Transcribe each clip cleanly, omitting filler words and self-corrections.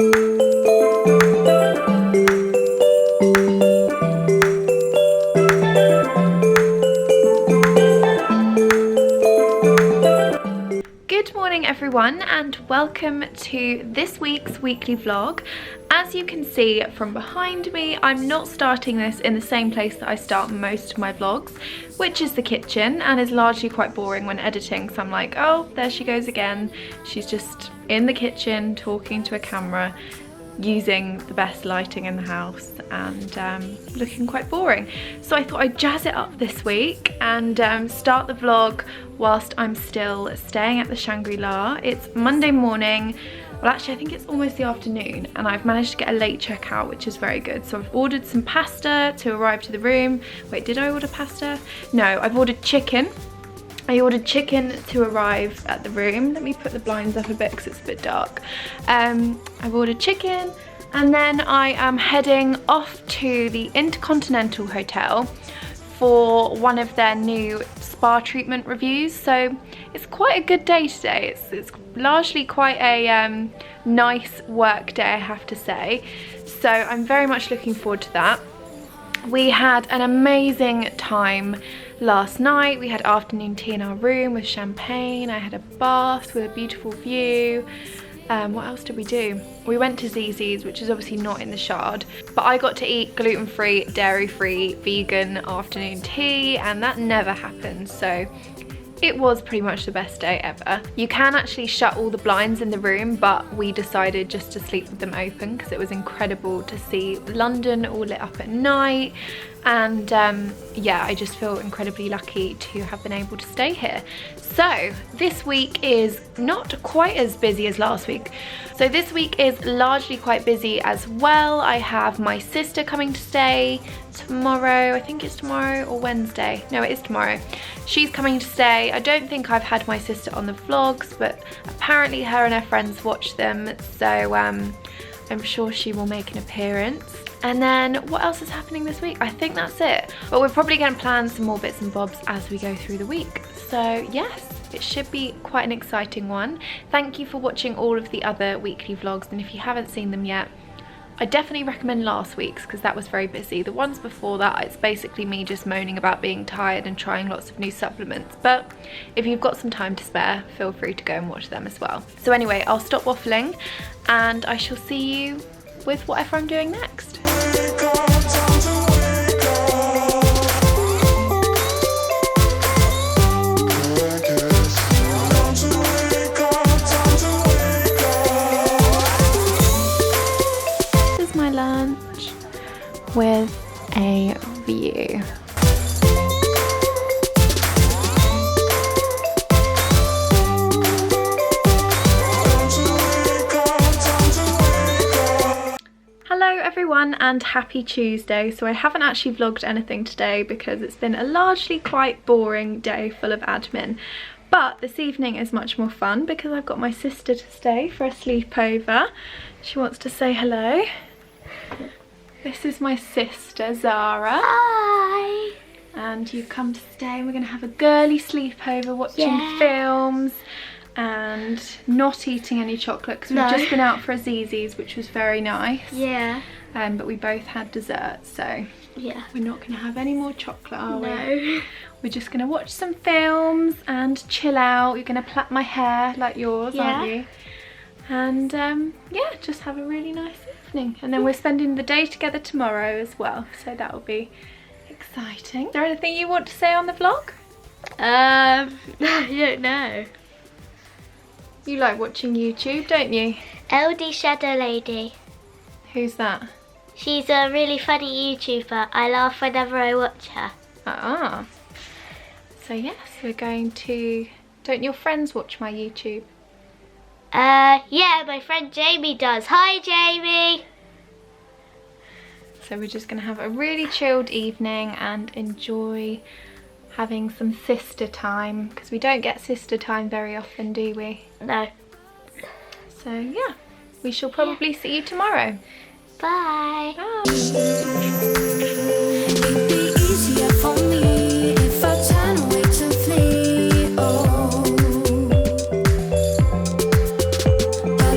Good morning everyone, and welcome to this week's weekly vlog. As you can see from behind me, I'm not starting this in the same place that I start most of my vlogs, which is the kitchen, and is largely quite boring when editing, so I'm like, oh, there she goes again. She's just in the kitchen talking to a camera, using the best lighting in the house, and looking quite boring. So I thought I'd jazz it up this week and start the vlog whilst I'm still staying at the Shangri-La. It's Monday morning. Well, actually I think it's almost the afternoon, and I've managed to get a late checkout, which is very good. So I've ordered some pasta to arrive to the room. Wait, did I order pasta? No, I've ordered chicken. I ordered chicken to arrive at the room. Let me put the blinds up a bit because it's a bit dark. I've ordered chicken, and then I am heading off to the Intercontinental Hotel for one of their new spa treatment reviews. So it's quite a good day today. It's largely quite a nice work day, I have to say. So I'm very much looking forward to that. We had an amazing time last night. We had afternoon tea in our room with champagne. I had a bath with a beautiful view. What else did we do? We went to Zzz's, which is obviously not in the Shard, but I got to eat gluten-free, dairy-free, vegan afternoon tea, and that never happens, so it was pretty much the best day ever. You can actually shut all the blinds in the room, but we decided just to sleep with them open because it was incredible to see London all lit up at night. And yeah, I just feel incredibly lucky to have been able to stay here. So this week is not quite as busy as last week. So this week is largely quite busy as well. I have my sister coming to stay tomorrow. I think it's tomorrow or Wednesday. No, it is tomorrow. She's coming to stay. I don't think I've had my sister on the vlogs, but apparently her and her friends watch them. So I'm sure she will make an appearance. And then what else is happening this week? I think that's it. But we're probably going to plan some more bits and bobs as we go through the week. So yes, it should be quite an exciting one. Thank you for watching all of the other weekly vlogs, and if you haven't seen them yet, I definitely recommend last week's because that was very busy. The ones before that, it's basically me just moaning about being tired and trying lots of new supplements. But if you've got some time to spare, feel free to go and watch them as well. So anyway, I'll stop waffling and I shall see you with whatever I'm doing next. This is my lunch with a view. Hello everyone and happy Tuesday. So I haven't actually vlogged anything today because it's been a largely quite boring day full of admin. But this evening is much more fun because I've got my sister to stay for a sleepover. She wants to say hello. This is my sister Zara. Hi! And you've come to stay and we're going to have a girly sleepover watching films and not eating any chocolate because we've just been out for a Zzz's, which was very nice. Yeah. But we both had dessert, so yeah, we're not going to have any more chocolate, are we? We're just going to watch some films and chill out. You're going to plait my hair like yours, aren't you? And yeah, just have a really nice evening. And then we're spending the day together tomorrow as well, so that will be exciting. Is there anything you want to say on the vlog? I don't know. You like watching YouTube, don't you? LD Shadow Lady. Who's that? She's a really funny YouTuber. I laugh whenever I watch her. Ah. So yes, we're going to... Don't your friends watch my YouTube? Yeah, my friend Jamie does. Hi, Jamie! So we're just going to have a really chilled evening and enjoy having some sister time, because we don't get sister time very often, do we? No. So yeah, we shall probably see you tomorrow. Bye. But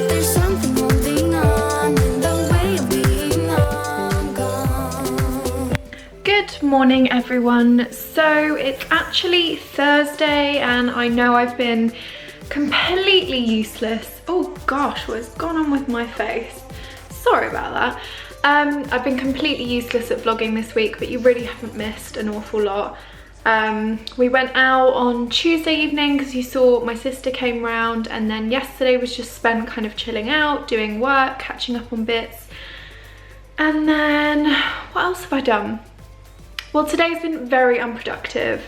there's something holding on. morning everyone. So it's actually Thursday and I know I've been completely useless. Oh gosh, what has gone on with my face? Sorry about that. I've been completely useless at vlogging this week, but you really haven't missed an awful lot. We went out on Tuesday evening because you saw my sister came round, and then yesterday was just spent kind of chilling out, doing work, catching up on bits. And then what else have I done? Well, today's been very unproductive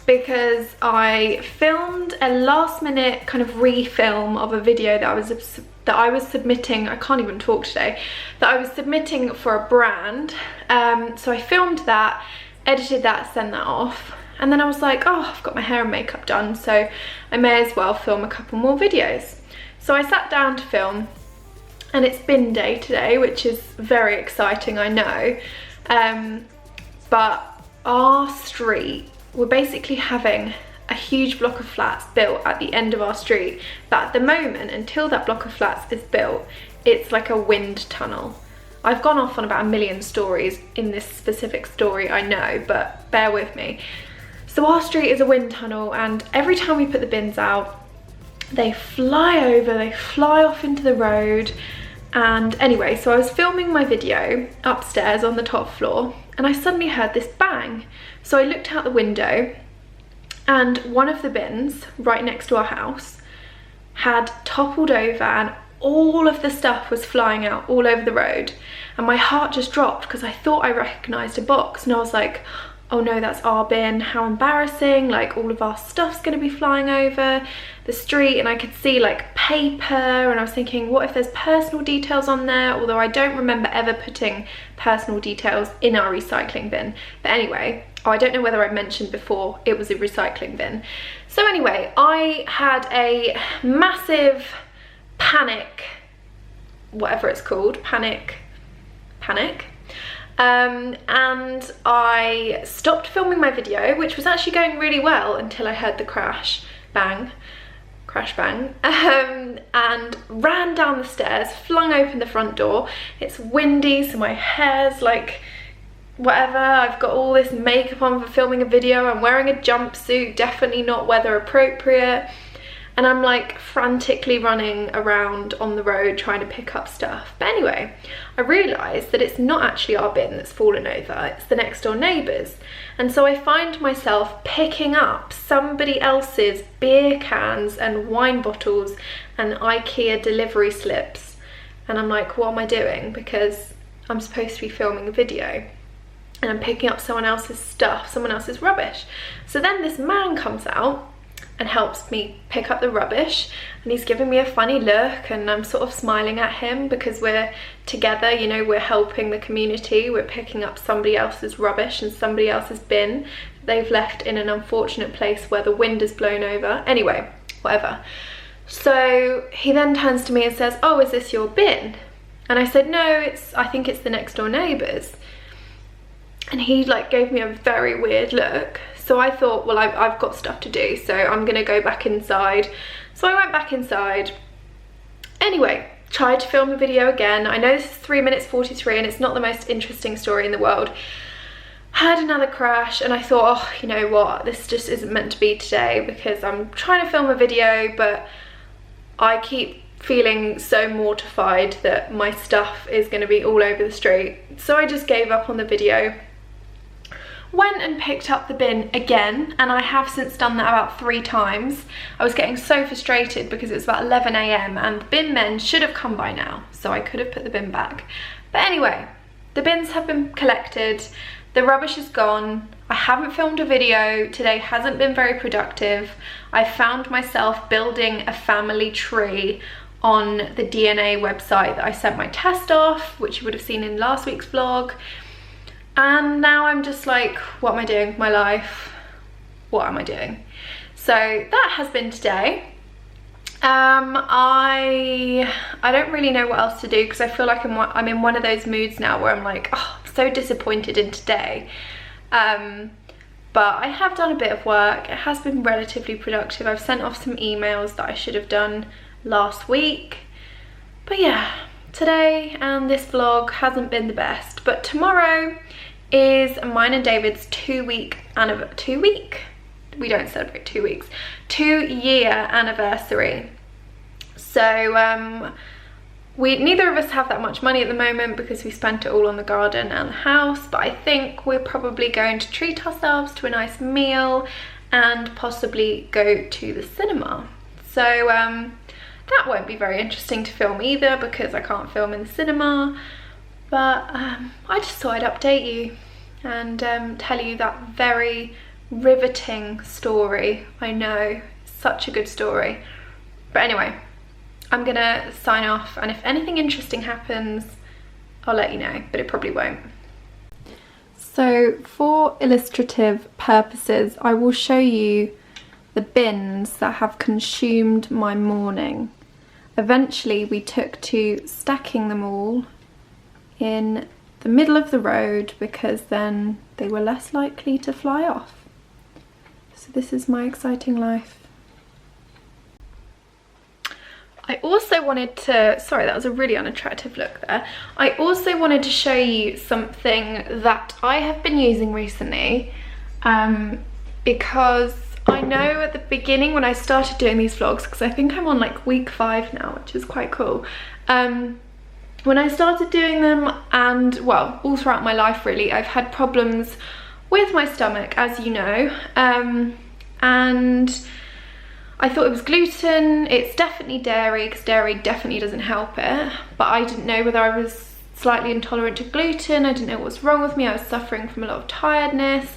because I filmed a last minute kind of re-film of a video that I was submitting. I can't even talk today. That I was submitting for a brand. So I filmed that, edited that, sent that off, and then I was like, oh, I've got my hair and makeup done, so I may as well film a couple more videos. So I sat down to film, and it's bin day today, which is very exciting, I know. But our street, we're basically having a huge block of flats built at the end of our street, but at the moment, until that block of flats is built, it's like a wind tunnel. I've gone off on about a million stories in this specific story, I know, but bear with me. So our street is a wind tunnel, and every time we put the bins out, they fly over, they fly off into the road. And anyway, so I was filming my video upstairs on the top floor, and I suddenly heard this bang. So I looked out the window, and one of the bins right next to our house had toppled over, and all of the stuff was flying out all over the road. And my heart just dropped because I thought I recognised a box, and I was like, oh no, that's our bin, how embarrassing, like all of our stuff's gonna be flying over the street. And I could see like paper, and I was thinking, what if there's personal details on there? Although I don't remember ever putting personal details in our recycling bin. But anyway, oh, I don't know whether I mentioned before it was a recycling bin. So anyway, I had a massive panic, whatever it's called, panic. And I stopped filming my video, which was actually going really well until I heard the crash bang, and ran down the stairs, flung open the front door. It's windy, so my hair's like whatever. I've got all this makeup on for filming a video. I'm wearing a jumpsuit, definitely not weather appropriate. And I'm like frantically running around on the road trying to pick up stuff. But anyway, I realised that it's not actually our bin that's fallen over, it's the next door neighbours. And so I find myself picking up somebody else's beer cans and wine bottles and IKEA delivery slips. And I'm like, what am I doing? Because I'm supposed to be filming a video, and I'm picking up someone else's stuff, someone else's rubbish. So then this man comes out and helps me pick up the rubbish, and he's giving me a funny look, and I'm sort of smiling at him because we're together, you know, we're helping the community, we're picking up somebody else's rubbish and somebody else's bin they've left in an unfortunate place where the wind has blown over. Anyway, whatever. So he then turns to me and says, oh, is this your bin? And I said, no, I think it's the next door neighbours. And he like gave me a very weird look. So I thought, well, I've got stuff to do, so I'm gonna go back inside. So I went back inside. Anyway, tried to film a video again. I know this is 3 minutes 43 and it's not the most interesting story in the world. Had another crash, and I thought, oh, you know what, this just isn't meant to be today, because I'm trying to film a video, but I keep feeling so mortified that my stuff is gonna be all over the street. So I just gave up on the video. Went and picked up the bin again, and I have since done that about 3 times. I was getting so frustrated because it was about 11 AM and the bin men should have come by now, so I could have put the bin back. But anyway, the bins have been collected, the rubbish is gone. I haven't filmed a video, today hasn't been very productive. I found myself building a family tree on the DNA website that I sent my test off, which you would have seen in last week's vlog. And now I'm just like, what am I doing with my life? What am I doing? So that has been today. I don't really know what else to do because I feel like I'm in one of those moods now where I'm like, oh, I'm so disappointed in today. But I have done a bit of work. It has been relatively productive. I've sent off some emails that I should have done last week. But yeah, today and this vlog hasn't been the best, but tomorrow is mine and David's 2 week? We don't celebrate 2 weeks. 2-year anniversary. So neither of us have that much money at the moment because we spent it all on the garden and the house, but I think we're probably going to treat ourselves to a nice meal and possibly go to the cinema. So that won't be very interesting to film either because I can't film in the cinema, but I just thought I'd update you and tell you that very riveting story. I know, such a good story. But anyway, I'm gonna sign off, and if anything interesting happens, I'll let you know, but it probably won't. So for illustrative purposes, I will show you the bins that have consumed my morning. Eventually we took to stacking them all in the middle of the road because then they were less likely to fly off. So this is my exciting life. I also wanted to, sorry, that was a really unattractive look there. I also wanted to show you something that I have been using recently because I know at the beginning when I started doing these vlogs, because I think I'm on like week 5 now, which is quite cool. When I started doing them, and well, all throughout my life really, I've had problems with my stomach, as you know, and I thought it was gluten. It's definitely dairy, because dairy definitely doesn't help it, but I didn't know whether I was slightly intolerant to gluten. I didn't know what was wrong with me. I was suffering from a lot of tiredness,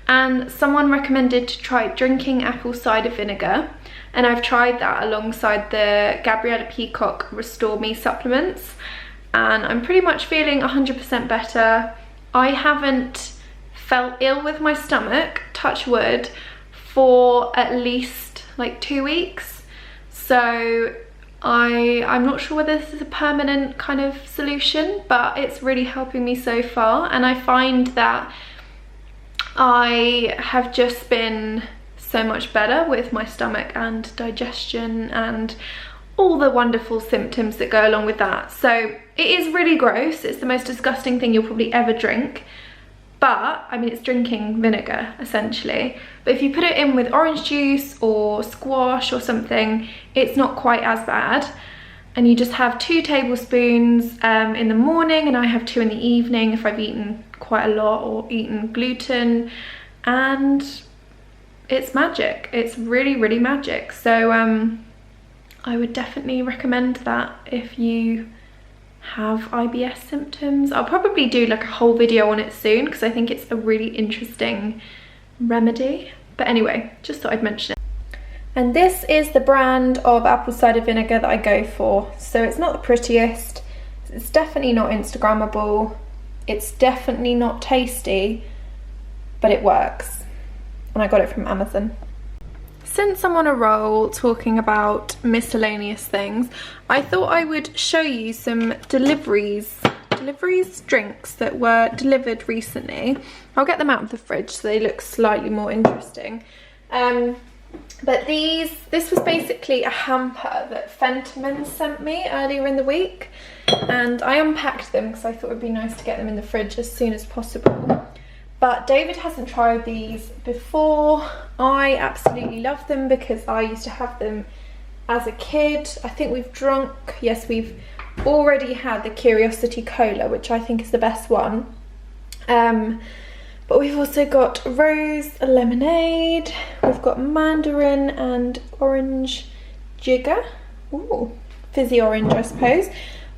and someone recommended to try drinking apple cider vinegar, and I've tried that alongside the Gabriella Peacock Restore Me supplements, and I'm pretty much feeling 100% better. I haven't felt ill with my stomach, touch wood, for at least like 2 weeks, so I'm not sure whether this is a permanent kind of solution, but it's really helping me so far, and I find that I have just been so much better with my stomach and digestion and all the wonderful symptoms that go along with that. So it is really gross. It's the most disgusting thing you'll probably ever drink, but I mean, it's drinking vinegar essentially. But if you put it in with orange juice or squash or something, it's not quite as bad. And you just have 2 tablespoons in the morning, and I have 2 in the evening if I've eaten quite a lot or eaten gluten, and it's magic. It's really, really magic. So I would definitely recommend that if you have IBS symptoms. I'll probably do like a whole video on it soon because I think it's a really interesting remedy. But anyway, just thought I'd mention it. And this is the brand of apple cider vinegar that I go for. So it's not the prettiest, it's definitely not Instagrammable, it's definitely not tasty, but it works. And I got it from Amazon. Since I'm on a roll talking about miscellaneous things, I thought I would show you some deliveries drinks that were delivered recently. I'll get them out of the fridge so they look slightly more interesting. But this was basically a hamper that Fentimans sent me earlier in the week, and I unpacked them because I thought it would be nice to get them in the fridge as soon as possible. But David hasn't tried these before. I absolutely love them because I used to have them as a kid. I think we've already had the Curiosity Cola, which I think is the best one. But we've also got rose lemonade, we've got mandarin and orange jigger, ooh, fizzy orange I suppose,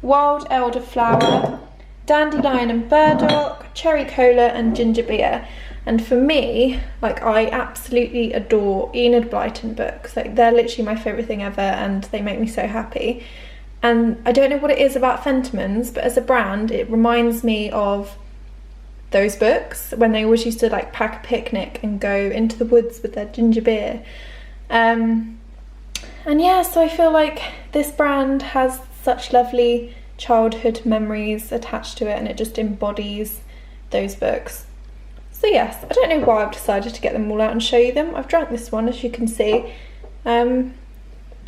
wild elderflower, dandelion and burdock, cherry cola and ginger beer. And for me, like, I absolutely adore Enid Blyton books. Like, they're literally my favourite thing ever, and they make me so happy. And I don't know what it is about Fentimans, but as a brand, it reminds me of those books when they always used to like pack a picnic and go into the woods with their ginger beer. And yeah, so I feel like this brand has such lovely childhood memories attached to it, and it just embodies those books. So yes, I don't know why I've decided to get them all out and show you them. I've drunk this one, as you can see, but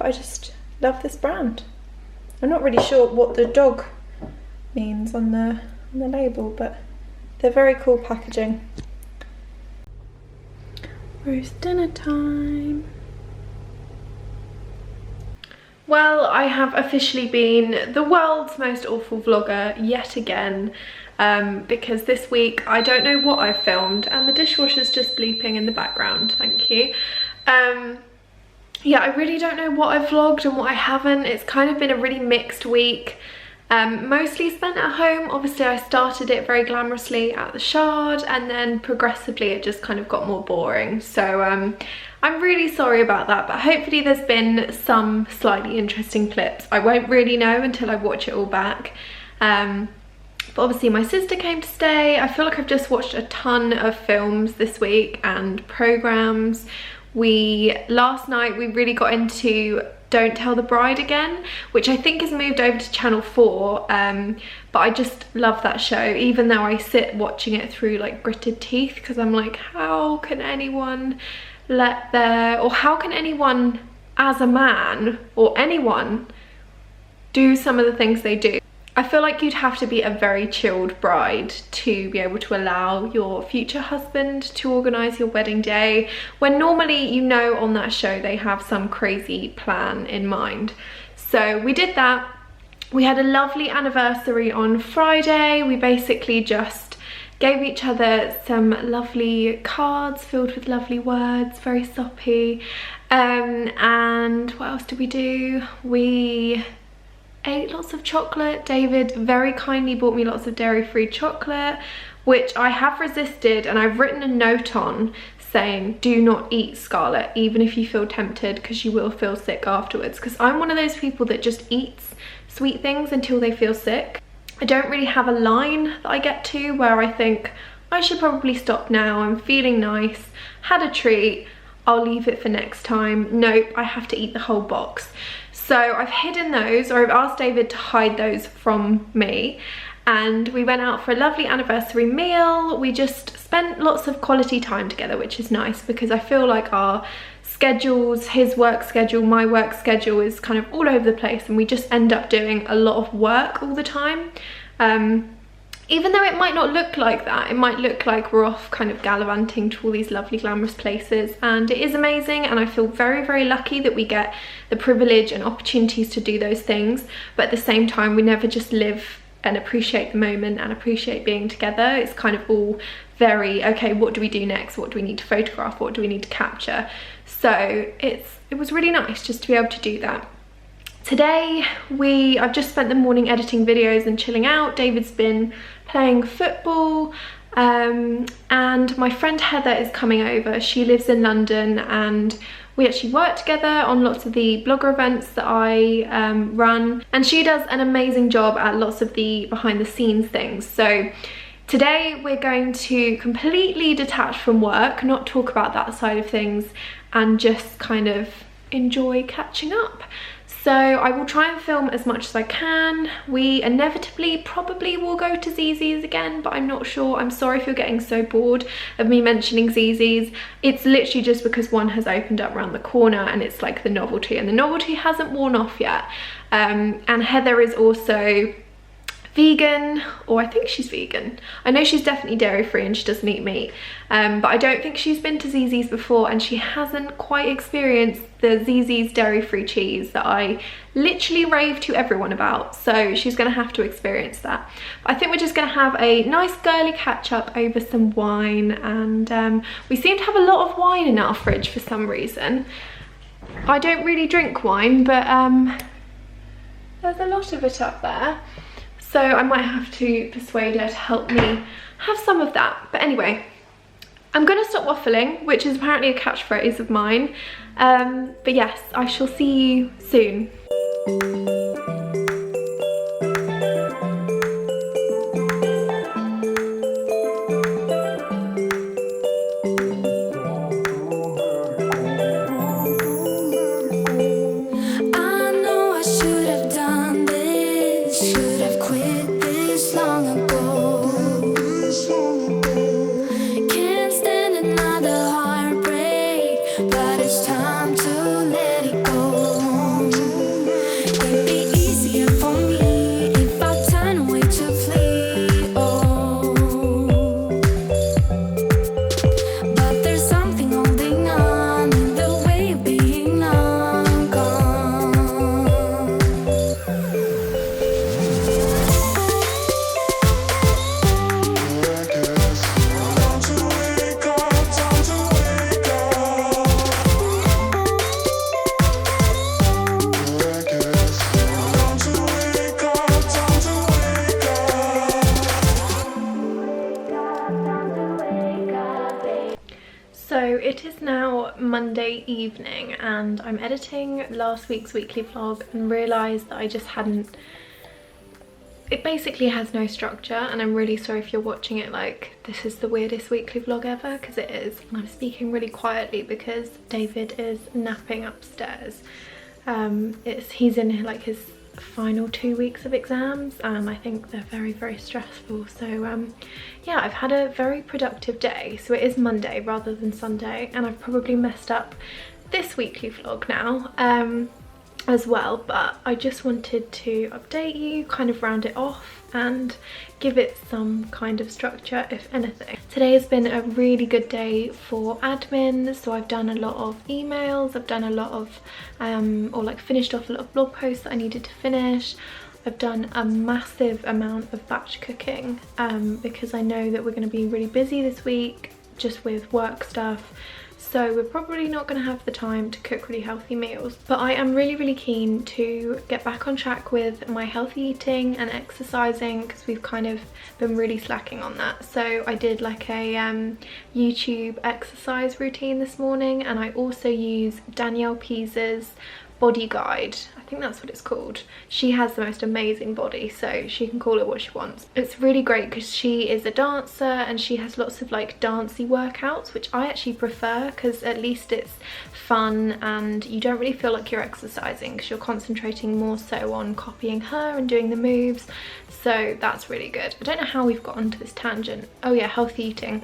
I just love this brand. I'm not really sure what the dog means on the label, but They're very cool packaging. Roast dinner time. Well, I have officially been the world's most awful vlogger yet again, because this week I don't know what I filmed and the dishwasher's just bleeping in the background, thank you. Yeah, I really don't know what I've vlogged and what I haven't. It's kind of been a really mixed week. Mostly spent at home. Obviously I started it very glamorously at the Shard and then progressively it just kind of got more boring. So I'm really sorry about that, but hopefully there's been some slightly interesting clips. I won't really know until I watch it all back. But obviously my sister came to stay. I feel like I've just watched a ton of films this week and programs. Last night we really got into Don't Tell the Bride again, which I think has moved over to Channel 4, but I just love that show, even though I sit watching it through like gritted teeth, because I'm like, how can anyone how can anyone as a man, or anyone, do some of the things they do? I feel like you'd have to be a very chilled bride to be able to allow your future husband to organise your wedding day, when normally, you know, on that show they have some crazy plan in mind. So we did that. We had a lovely anniversary on Friday. We basically just gave each other some lovely cards filled with lovely words, very soppy. And what else did we do? We ate lots of chocolate. David very kindly bought me lots of dairy-free chocolate, which I have resisted, and I've written a note on saying do not eat, Scarlett, even if you feel tempted, because you will feel sick afterwards, because I'm one of those people that just eats sweet things until they feel sick. I don't really have a line that I get to where I think I should probably stop now, I'm feeling nice, had a treat, I'll leave it for next time. Nope, I have to eat the whole box. So I've hidden those, or I've asked David to hide those from me, and we went out for a lovely anniversary meal. We just spent lots of quality time together, which is nice, because I feel like our schedules, his work schedule, my work schedule, is kind of all over the place, and we just end up doing a lot of work all the time. Even though it might not look like that, it might look like we're off kind of gallivanting to all these lovely glamorous places, and it is amazing, and I feel very, very lucky that we get the privilege and opportunities to do those things. But at the same time, we never just live and appreciate the moment and appreciate being together. It's kind of all very, okay, what do we do next? What do we need to photograph? What do we need to capture? So it was really nice just to be able to do that. Today I've just spent the morning editing videos and chilling out. David's been playing football, and my friend Heather is coming over. She lives in London, and we actually work together on lots of the blogger events that I run, and she does an amazing job at lots of the behind the scenes things. So today we're going to completely detach from work, not talk about that side of things, and just kind of enjoy catching up. So I will try and film as much as I can. We inevitably probably will go to Zzz's again, but I'm not sure. I'm sorry if you're getting so bored of me mentioning Zzz's. It's literally just because one has opened up around the corner, and it's like the novelty, and the novelty hasn't worn off yet. And Heather is also vegan, or I think she's vegan. I know she's definitely dairy free and she doesn't eat meat, but I don't think she's been to Zzz's before, and she hasn't quite experienced the Zzz's dairy free cheese that I literally rave to everyone about. So she's gonna have to experience that. But I think we're just gonna have a nice girly catch up over some wine, and we seem to have a lot of wine in our fridge for some reason. I don't really drink wine, but there's a lot of it up there. So I might have to persuade her to help me have some of that. But anyway, I'm gonna stop waffling, which is apparently a catchphrase of mine. But yes, I shall see you soon. it is now Monday evening and I'm editing last week's weekly vlog and realised that I just hadn't... It basically has no structure, and I'm really sorry if you're watching it like this is the weirdest weekly vlog ever, because it is. I'm speaking really quietly because David is napping upstairs. He's in like his final 2 weeks of exams and I think they're very, very stressful. So yeah, I've had a very productive day. So it is Monday rather than Sunday, and I've probably messed up this weekly vlog now as well, but I just wanted to update you, kind of round it off and give it some kind of structure, if anything. Today has been a really good day for admin, so I've done a lot of emails, I've done a lot of or like finished off a lot of blog posts that I needed to finish. I've done a massive amount of batch cooking because I know that we're going to be really busy this week just with work stuff. So we're probably not going to have the time to cook really healthy meals, but I am really, really keen to get back on track with my healthy eating and exercising because we've kind of been really slacking on that. So I did like a YouTube exercise routine this morning, and I also use Danielle Pease's body guide. I think that's what it's called. She has the most amazing body, so she can call it what she wants. It's really great because she is a dancer and she has lots of like dancey workouts, which I actually prefer because at least it's fun and you don't really feel like you're exercising because you're concentrating more so on copying her and doing the moves. So that's really good. I don't know how we've got onto this tangent. Oh yeah, healthy eating.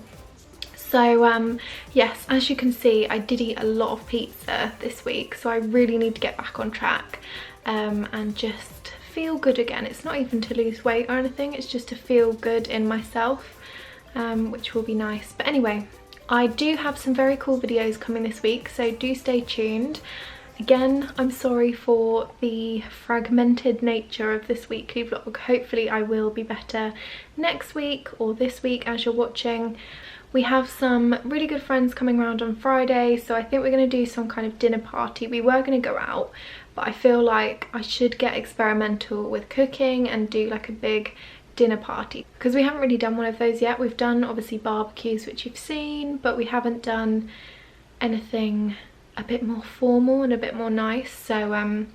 So yes, as you can see, I did eat a lot of pizza this week, so I really need to get back on track and just feel good again. It's not even to lose weight or anything, it's just to feel good in myself, which will be nice. But anyway, I do have some very cool videos coming this week, so do stay tuned. Again, I'm sorry for the fragmented nature of this weekly vlog. Hopefully I will be better next week or this week as you're watching. We have some really good friends coming around on Friday, so I think we're going to do some kind of dinner party. We were going to go out, but I feel like I should get experimental with cooking and do like a big dinner party because we haven't really done one of those yet. We've done obviously barbecues, which you've seen, but we haven't done anything a bit more formal and a bit more nice. So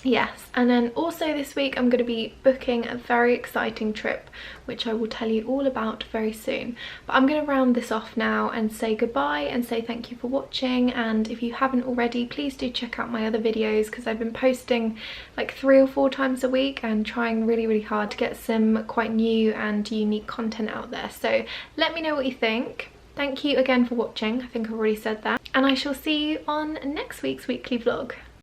yes, and then also this week I'm going to be booking a very exciting trip which I will tell you all about very soon. But I'm going to round this off now and say goodbye and say thank you for watching, and if you haven't already, please do check out my other videos because I've been posting like 3 or 4 times a week and trying really, really hard to get some quite new and unique content out there. So let me know what you think. Thank you again for watching. I think I've already said that, and I shall see you on next week's weekly vlog.